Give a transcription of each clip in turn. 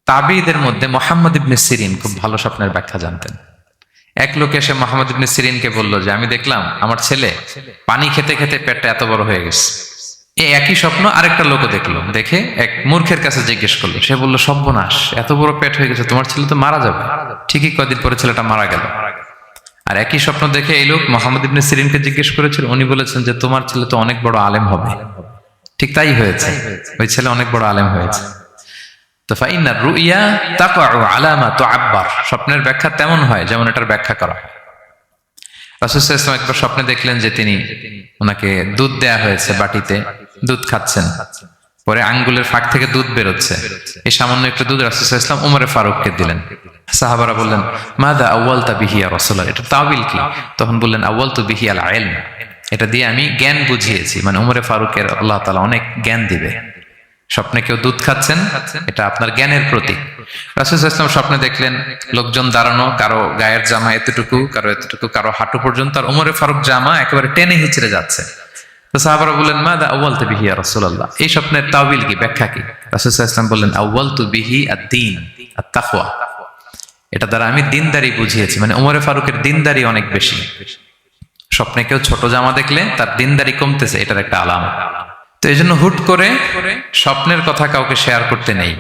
তাবিদের মধ্যে মুহাম্মদ ইবনে সিরিন খুব ভালো স্বপ্নের ব্যাখ্যা জানতেন। এক লোক এসে মুহাম্মদ ইবনে সিরিনকে বলল যে আমি দেখলাম আমার ছেলে পানি খেতে খেতে পেটটা এত বড় হয়ে গেছে। এই একই স্বপ্ন আরেকটা লোকও দেখলো, দেখে এক মূর্খের কাছে জিজ্ঞেস করলো। সে বলল, সর্বনাশ, এত বড় পেট হয়ে গেছে, তোমার ছেলে তো মারা যাবে। ঠিকই কদিন পরে ছেলেটা মারা গেল। আর একই স্বপ্ন দেখে এই লোক মুহাম্মদ ইবনে সিরিনকে জিজ্ঞেস করেছিল, উনি বলেছেন যে তোমার ছেলে তো অনেক বড় আলেম হবে। ঠিক তাই হয়েছে, ওই ছেলে অনেক বড় আলেম হয়েছে। তো ফাইন্না রুইয়া তাকাউ আলা মা তুআব্বার, স্বপ্নের ব্যাখ্যা তেমন হয় যেমন এটার ব্যাখ্যা করা হয়। রাসূল সাল্লাল্লাহু আলাইহি ওয়াসাল্লাম একবার স্বপ্নে দেখলেন যে তিনি ওনাকে দুধ দেয়া হয়েছে, বাটিতে দুধ খাচ্ছেন, পরে আঙ্গুলের ফাঁক থেকে দুধ বেরোচ্ছে। এই সামান্য একটু দুধ রাসূল সাল্লাল্লাহু আলাইহি ওয়াসাল্লাম উমরে ফারুককে দিলেন। সাহাবারা বললেন, মাযা আউয়ালতা বিহি ইয়া রাসূলুল্লাহ, এটা তাওয়িল কি? তখন বললেন, আউয়ালতু বিহি আল ইলম, এটা দিয়ে আমি জ্ঞান বুঝিয়েছি, মানে উমরে ফারুকের আল্লাহ তাআলা অনেক জ্ঞান দিবে। স্বপ্নে কেউ দুধ খাচ্ছেন, এটা আপনার জ্ঞানের প্রতীক। রাসূল সাল্লাল্লাহু আলাইহি ওয়াসাল্লাম স্বপ্নে দেখলেন লোকজন দাঁড়ানো, কারো গায়ের জামা এতটুকু, কারো এতটুকু, কারো হাঁটু পর্যন্ত, আর উমরে ফারুক জামা একেবারে টেনে হিচড়ে যাচ্ছে। তো সাহাবারা বললেন, মাযা আউয়ালতু বিহি ইয়া রাসূলুল্লাহ, এই স্বপ্নের তাওয়িল কি, ব্যাখ্যা কি? রাসূল সাল্লাল্লাহু আলাইহি ওয়াসাল্লাম বললেন, আউয়ালতু বিহি আদ-দীন আত-তাকওয়া, এটা দ্বারা আমি দিনদারি বুঝিয়েছি, মানে উমরে ফারুকের দিনদারি অনেক বেশি। স্বপ্নে কেউ ছোট জামা দেখলে তার দিনদারি কমতেছে, এটার একটা আলামত। তো এই জন্য হুট করে স্বপ্নের কথা কাউকে শেয়ার করতে নেই।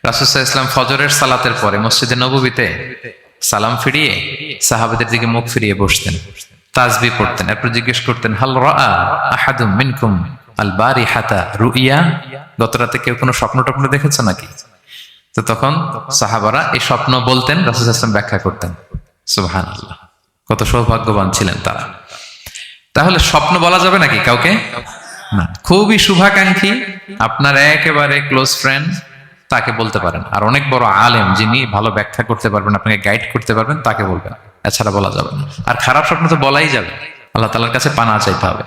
রাসূল সাল্লাল্লাহু আলাইহি ওয়াসাল্লাম ফজরের সালাতের পরে মসজিদে নববীতে সালাম ফিরিয়ে সাহাবাদের দিকে মুখ ফিরিয়ে বসতেন, তাসবিহ পড়তেন, এরপর জিজ্ঞেস করতেন, হাল রাআ আহাদুম মিনকুম আল বারিহাতা রুইয়া, গত রাতে কেউ কোনো স্বপ্ন টপ্ন দেখেছে নাকি? তো তখন সাহাবারা এই স্বপ্ন বলতেন, রাসূল সাল্লাল্লাহু আলাইহি ওয়াসাল্লাম ব্যাখ্যা করতেন। সুবহানাল্লাহ, কত সৌভাগ্যবান ছিলেন তারা। তাহলে স্বপ্ন বলা যাবে নাকি কাউকে? না। খুবই শুভাকাঙ্ক্ষী, আপনার একেবারে ক্লোজ ফ্রেন্ড, তাকে বলতে পারেন। আর অনেক বড় আলেম যিনি ভালো ব্যাখ্যা করতে পারবেন, আপনাকে গাইড করতে পারবেন, তাকে বলবেন, এছাড়া বলা যাবে না। আর খারাপ স্বপ্ন তো বলাই যাবে, আল্লাহ তাআলার কাছে পানা চাইতে হবে।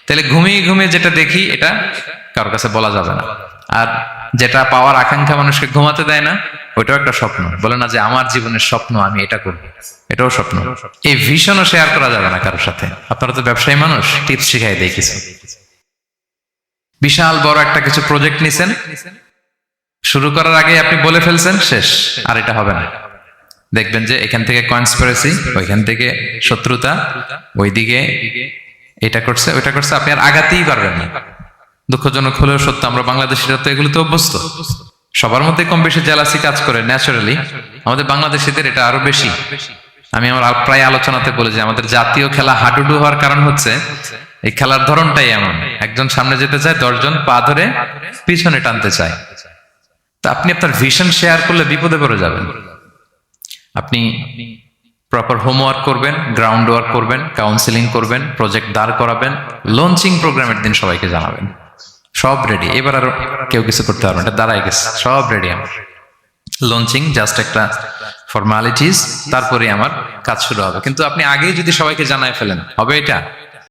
তাহলে ঘুমিয়ে ঘুমিয়ে যেটা দেখি এটা কারোর কাছে বলা যাবে না। আর যেটা পাওয়ার আকাঙ্ক্ষা মানুষকে ঘুমাতে দেয় না, ওইটাও একটা স্বপ্ন। বলে না যে আমার জীবনের স্বপ্ন আমি এটা করব, এটাও স্বপ্ন। এই ভিশনও শেয়ার করা যাবে না কারোর সাথে। আপনারা তো ব্যবসায়ী মানুষ, টিপস শিখাই দেয় কিছু। বিশাল বড় একটা কিছু প্রজেক্ট নিছেন, শুরু করার আগে আপনি বলে ফেলছেন, শেষ, আর এটা হবে না। দেখবেন যে এখান থেকে কনস্পিরেসি, ওইখান থেকে শত্রুতা, ওইদিকে এটা করছে ওইটা করছে, আপনি আর আগাতেই পারবেন না। দুঃখজনক হলেও সত্য, আমরা বাংলাদেশিরা তো এগুলোতে অভ্যস্ত। সবার মধ্যে কম বেশি জেলাসি কাজ করে ন্যাচারালি, আমাদের বাংলাদেশিদের এটা আরো বেশি। আমি আমার প্রায় আলোচনাতে বলি যে আমাদের জাতীয় খেলা হাডুডু হওয়ার কারণ হচ্ছে এই খেলার ধরনটাই এমন, একজন সামনে যেতে চায়, 10 জন পা ধরে পিছনে টানতে চায়। তা আপনি আপনার ভিশন শেয়ার করলে বিপদে পড়ে যাবেন। আপনি প্রপার হোমওয়ার্ক করবেন, গ্রাউন্ড ওয়ার্ক করবেন, কাউন্সিলিং করবেন, প্রজেক্ট দাঁড় করাবেন, লঞ্চিং প্রোগ্রামের দিন সবাইকে জানাবেন। সব রেডি, এবার আর কেউ কিছু করতে পারবেন, এটা দাঁড়ায় গেছে, সব রেডি আমার। লঞ্চিং জাস্ট একটা ফর্মালিটিস, তারপরে আমার কাজ শুরু হবে। কিন্তু আপনি আগেই যদি সবাইকে জানায় ফেলেন, হবে এটা?